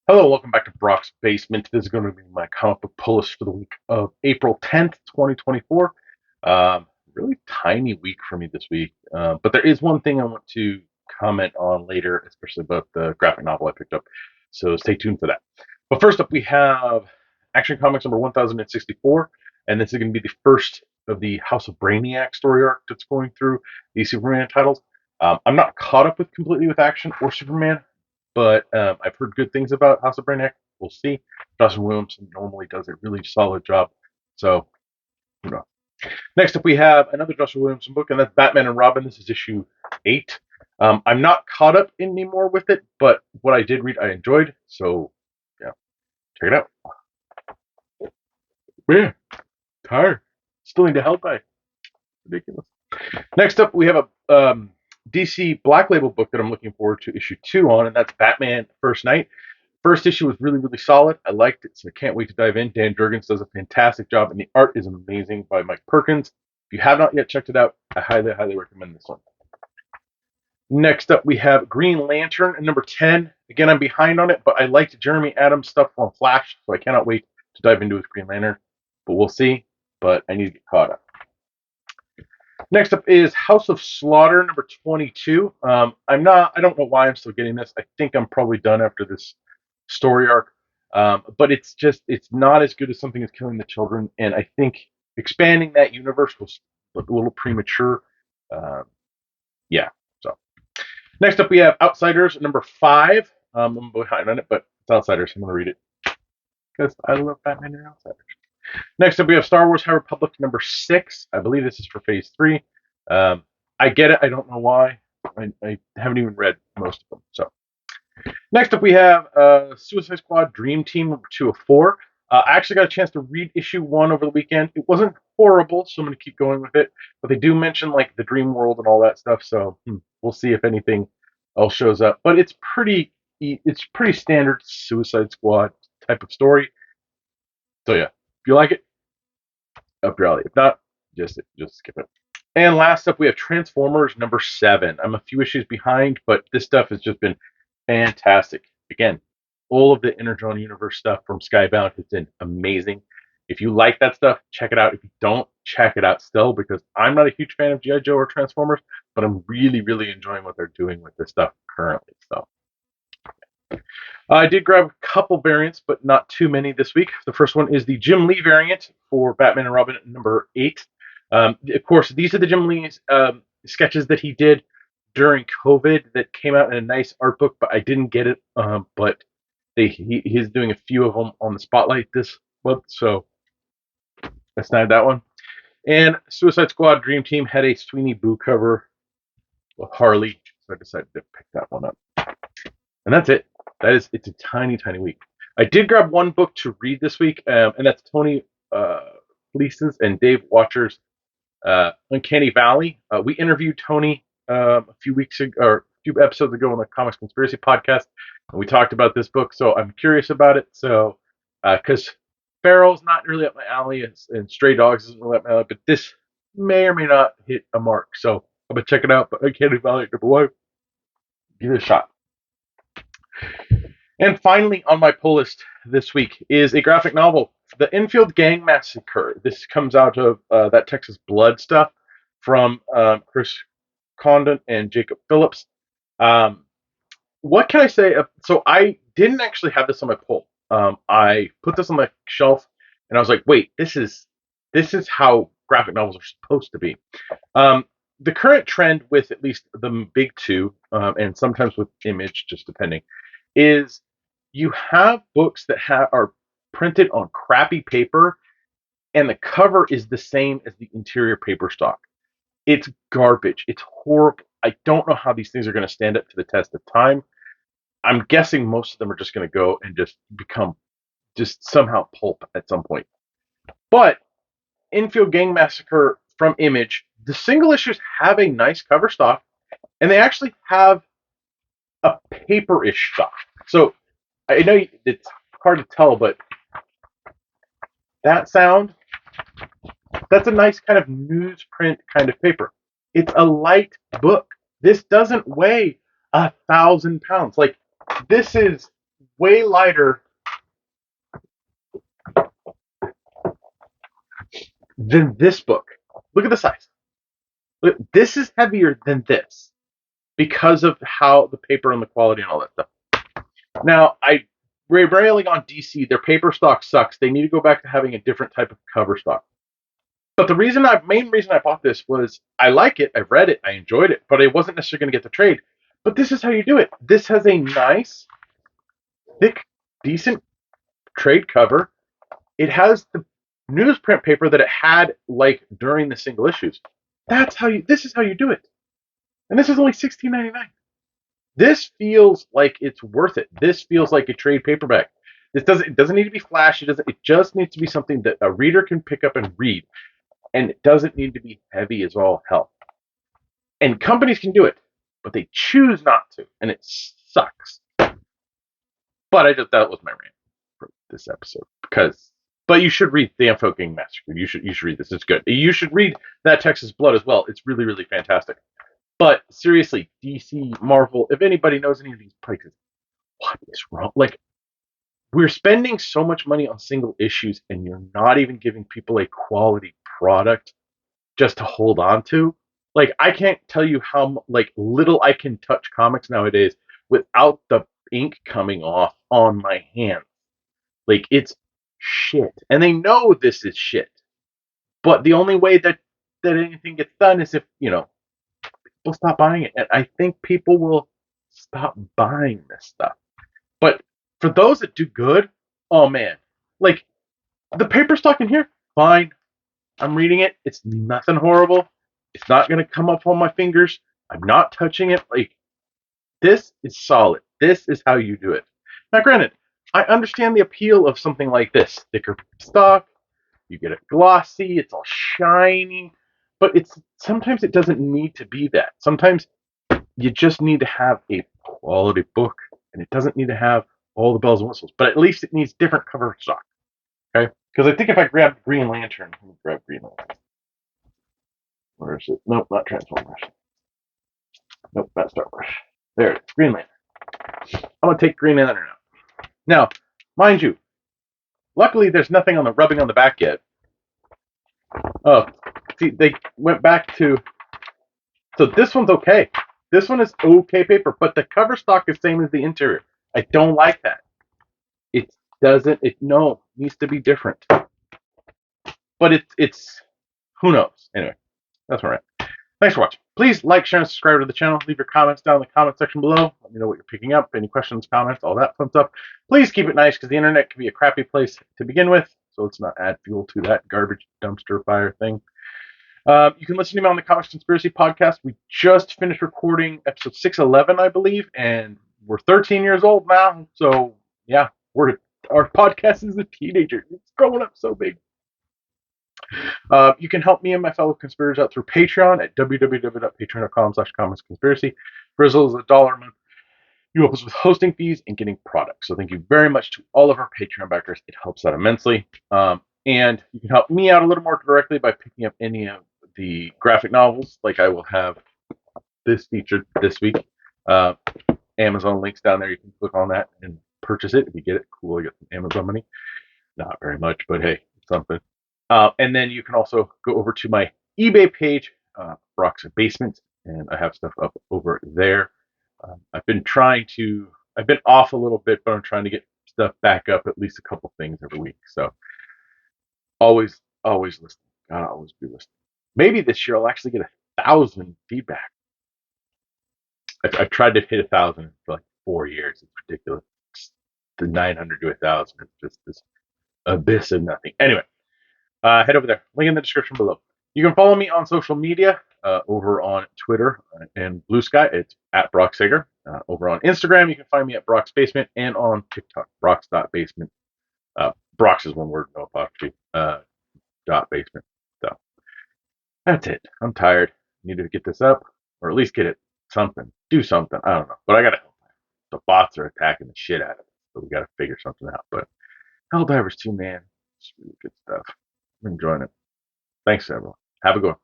Hello, welcome back to Brock's Basement. This is going to be my comic book pull list for the week of April 10th, 2024. Really tiny week for me this week, but there is one thing I want to comment on later, especially about the graphic novel I picked up. So stay tuned for that. But first up, we have Action Comics number 1064, and this is going to be the first of the House of Brainiac story arc that's going through these Superman titles. I'm not caught up with completely with Action or Superman, but I've heard good things about House of Brainiac. We'll see. Dustin Williamson normally does a really solid job. So, you know. Next up, we have another Dustin Williamson book, and that's Batman and Robin. This is issue 8. I'm not caught up anymore with it, but what I did read, I enjoyed. So, yeah, check it out. Yeah, tired. Still need to help. Ridiculous. Next up, we have a DC Black Label book that I'm looking forward to issue 2 on, and that's Batman First Night. First issue was really, really solid. I liked it, so I can't wait to dive in. Dan Jurgens does a fantastic job, and the art is amazing by Mike Perkins. If you have not yet checked it out, I highly, highly recommend this one. Next up, we have Green Lantern number 10. Again, I'm behind on it, but I liked Jeremy Adams' stuff on Flash, so I cannot wait to dive into with Green Lantern. But we'll see, but I need to get caught up. Next up is House of Slaughter number 22. I don't know why I'm still getting this. I think I'm probably done after this story arc. But it's not as good as Something is Killing the Children, and I think expanding that universe was a little premature. Yeah. So next up we have Outsiders number 5. I'm behind on it, but it's Outsiders. I'm gonna read it because I love Batman and Outsiders. Next up we have Star Wars High Republic number 6. I believe this is for Phase 3. I get it. I don't know why. I haven't even read most of them. So next up, we have Suicide Squad Dream Team number 204. I actually got a chance to read issue 1 over the weekend. It wasn't horrible, so I'm going to keep going with it. But they do mention like the dream world and all that stuff, so we'll see if anything else shows up. But it's pretty standard Suicide Squad type of story. So yeah, if you like it, up your alley. If not, just skip it. And last up, we have Transformers number 7. I'm a few issues behind, but this stuff has just been fantastic. Again, all of the Energon Universe stuff from Skybound has been amazing. If you like that stuff, check it out. If you don't, check it out still, because I'm not a huge fan of G.I. Joe or Transformers, but I'm really, really enjoying what they're doing with this stuff currently. So I did grab a couple variants, but not too many this week. The first one is the Jim Lee variant for Batman and Robin number 8. Of course, these are the Jim Lee's sketches that he did during COVID that came out in a nice art book, but I didn't get it. But he's doing a few of them on the Spotlight this month, so I snagged that one. And Suicide Squad Dream Team had a Sweeney Boo cover with Harley, so I decided to pick that one up. And that's it. It's a tiny, tiny week. I did grab one book to read this week, and that's Tony Fleece's and Dave Watcher's Uncanny Valley. We interviewed Tony a few weeks ago, or a few episodes ago on the Comics Conspiracy podcast, and we talked about this book. So I'm curious about it. So because Feral's not really up my alley, and Stray Dogs isn't really up my alley, but this may or may not hit a mark. So I'm gonna check it out. But Uncanny Valley number 1, give it a shot. And finally, on my pull list this week is a graphic novel, The Enfield Gang Massacre. This comes out of that Texas Blood stuff from Chris Condon and Jacob Phillips. What can I say? So I didn't actually have this on my pull. I put this on my shelf, and I was like, "Wait, this is how graphic novels are supposed to be." The current trend with at least the big two, and sometimes with Image, just depending, is you have books that are printed on crappy paper, and the cover is the same as the interior paper stock. It's garbage. It's horrible. I don't know how these things are going to stand up to the test of time. I'm guessing most of them are just going to go and just become just somehow pulp at some point. But Enfield Gang Massacre from Image, the single issues have a nice cover stock, and they actually have a paper-ish stock. So I know it's hard to tell, but that sound, that's a nice kind of newsprint kind of paper. It's a light book. This doesn't weigh 1,000 pounds. Like, this is way lighter than this book. Look at the size. Look, this is heavier than this because of how the paper and the quality and all that stuff. Now, we're railing on DC. Their paper stock sucks. They need to go back to having a different type of cover stock. But the main reason I bought this was I like it, I've read it, I enjoyed it, but I wasn't necessarily going to get the trade. But this is how you do it. This has a nice, thick, decent trade cover. It has the newsprint paper that it had like during the single issues. This is how you do it. And this is only $16.99. This feels like it's worth it. This feels like a trade paperback. It doesn't need to be flashy. It just needs to be something that a reader can pick up and read. And it doesn't need to be heavy as all hell. And companies can do it, but they choose not to, and it sucks. But that was my rant for this episode but you should read the Enfield Massacre. You should read this. It's good. You should read that Texas Blood as well. It's really, really fantastic. But seriously, DC, Marvel, if anybody knows any of these places, what is wrong? Like, we're spending so much money on single issues, and you're not even giving people a quality product just to hold on to. Like, I can't tell you how little I can touch comics nowadays without the ink coming off on my hands. Like, it's shit. And they know this is shit. But the only way that anything gets done is if, people stop buying it. And I think people will stop buying this stuff. But for those that do good, oh man. Like, the paper stock in here, fine. I'm reading it. It's nothing horrible. It's not going to come up on my fingers. I'm not touching it. Like, this is solid. This is how you do it. Now, granted, I understand the appeal of something like this. Thicker stock, you get it glossy, it's all shiny, but sometimes it doesn't need to be that. Sometimes you just need to have a quality book, and it doesn't need to have all the bells and whistles, but at least it needs different cover stock. Okay? Because I think if I grab Green Lantern, let me grab Green Lantern. Where is it? Nope, not Transformers. Nope, not Star Wars. There it is, Green Lantern. I'm going to take Green Lantern out. Now, mind you, luckily there's nothing on the rubbing on the back yet. Oh, see, they went back to... So this one's okay. This one is okay paper, but the cover stock is same as the interior. I don't like that. It needs to be different. But it's who knows? Anyway, that's all right. Thanks for watching. Please like, share, and subscribe to the channel. Leave your comments down in the comment section below. Let me know what you're picking up. Any questions, comments, all that fun stuff. Please keep it nice because the internet can be a crappy place to begin with. So let's not add fuel to that garbage dumpster fire thing. You can listen to me on the Comics Conspiracy podcast. We just finished recording episode 611, I believe, and we're 13 years old now. So yeah, our podcast is a teenager. It's growing up so big. You can help me and my fellow conspirators out through Patreon at www.patreon.com/comicsconspiracy. For as little as $1 a month, you help us with hosting fees and getting products. So thank you very much to all of our Patreon backers. It helps out immensely. And you can help me out a little more directly by picking up any of the graphic novels. Like I will have this featured this week. Amazon links down there. You can click on that and purchase it. If you get it, cool. You get some Amazon money. Not very much, but hey, it's something. And then you can also go over to my eBay page, brocks.basement, and I have stuff up over there. I've been off a little bit, but I'm trying to get stuff back up, at least a couple things every week. So always listening. Gotta always be listening. Maybe this year I'll actually get 1,000 feedback. I've tried to hit 1,000 for like 4 years. It's ridiculous. The 900 to 1,000 is just this abyss of nothing. Anyway. Head over there. Link in the description below. You can follow me on social media over on Twitter and Bluesky. It's at brocksager. Over on Instagram, you can find me at brocks.basement and on TikTok, brocks.basement. Brocks is one word, no apostrophe. .basement. So that's it. I'm tired. Need to get this up, or at least get it something. Do something. I don't know, but I gotta help. The bots are attacking the shit out of it, so we gotta figure something out. But Helldivers 2, man, it's really good stuff. I'm enjoying it. Thanks, everyone. Have a good one.